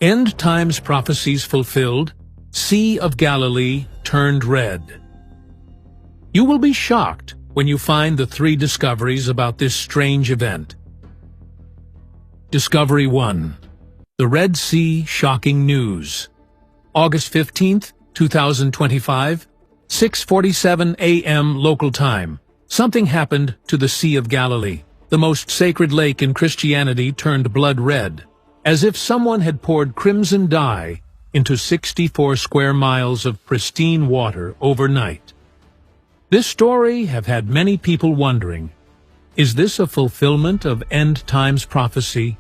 End times prophecies fulfilled, Sea of Galilee turned red. You will be shocked when you find the 3 discoveries about this strange event. Discovery 1. The Red Sea Shocking News. August 15th, 2025, 6:47 a.m. local time. Something happened to the Sea of Galilee. The most sacred lake in Christianity turned blood red, as if someone had poured crimson dye into 64 square miles of pristine water overnight. This story have had many people wondering, is this a fulfillment of end times prophecy?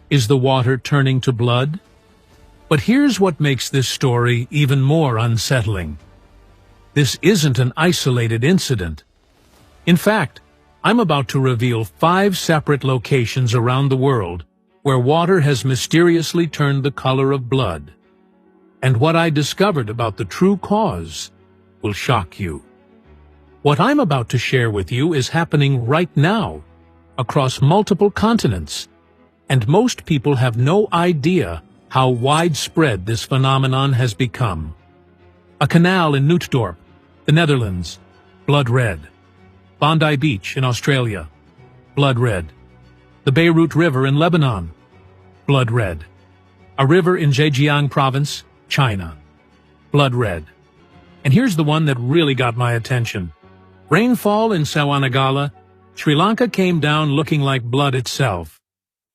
Is the water turning to blood? But here's what makes this story even more unsettling. This isn't an isolated incident. In fact, I'm about to reveal 5 separate locations around the world where water has mysteriously turned the color of blood. And what I discovered about the true cause will shock you. What I'm about to share with you is happening right now, across multiple continents, and most people have no idea how widespread this phenomenon has become. A canal in Nootdorp, the Netherlands, blood red. Bondi Beach in Australia, blood red. The Beirut River in Lebanon, blood red. A river in Zhejiang Province, China, blood red. And here's the one that really got my attention. Rainfall in Sawanagala, Sri Lanka came down looking like blood itself.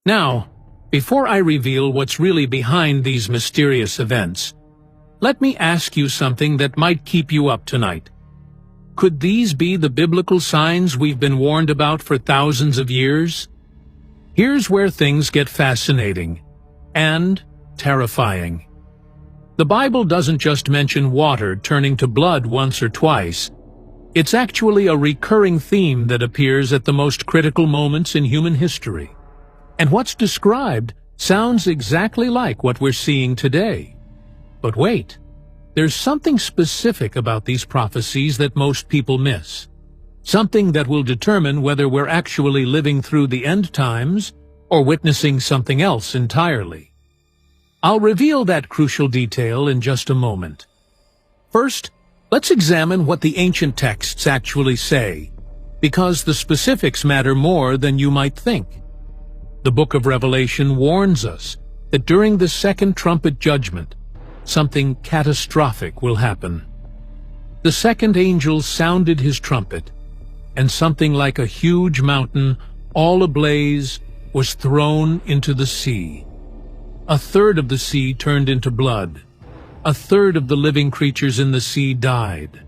Now, before I reveal what's really behind these mysterious events, let me ask you something that might keep you up tonight. Could these be the biblical signs we've been warned about for thousands of years? Here's where things get fascinating and terrifying. The Bible doesn't just mention water turning to blood once or twice. It's actually a recurring theme that appears at the most critical moments in human history. And what's described sounds exactly like what we're seeing today. But wait. There's something specific about these prophecies that most people miss. Something that will determine whether we're actually living through the end times or witnessing something else entirely. I'll reveal that crucial detail in just a moment. First, let's examine what the ancient texts actually say, because the specifics matter more than you might think. The book of Revelation warns us that during the second trumpet judgment, something catastrophic will happen. The second angel sounded his trumpet, and something like a huge mountain, all ablaze, was thrown into the sea. A third of the sea turned into blood. A third of the living creatures in the sea died,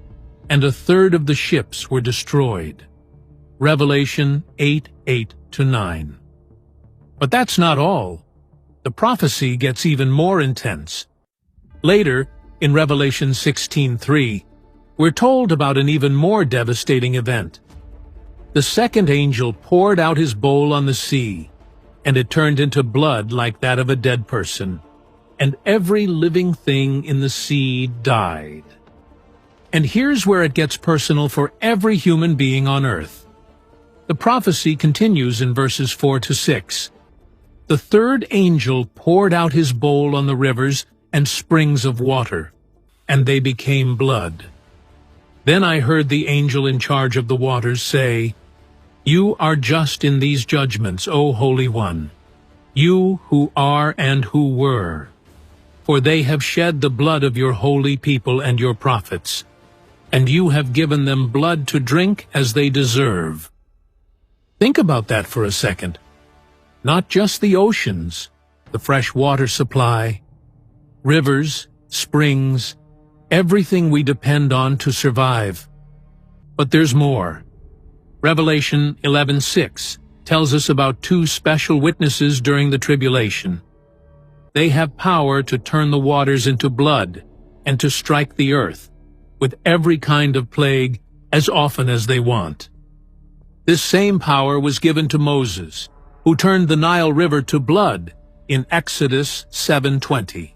and a third of the ships were destroyed. Revelation 8:8-9. But that's not all. The prophecy gets even more intense. Later, in Revelation 16:3, we're told about an even more devastating event. The second angel poured out his bowl on the sea, and it turned into blood like that of a dead person, and every living thing in the sea died. And here's where it gets personal for every human being on earth. The prophecy continues in verses 4-6. The third angel poured out his bowl on the rivers and springs of water, and they became blood. Then I heard the angel in charge of the waters say, "You are just in these judgments, O Holy One, you who are and who were, for they have shed the blood of your holy people and your prophets, and you have given them blood to drink as they deserve." Think about that for a second. Not just the oceans, the fresh water supply, rivers, springs, everything we depend on to survive. But there's more. Revelation 11:6 tells us about 2 special witnesses during the tribulation. They have power to turn the waters into blood and to strike the earth with every kind of plague as often as they want. This same power was given to Moses, who turned the Nile River to blood in Exodus 7:20.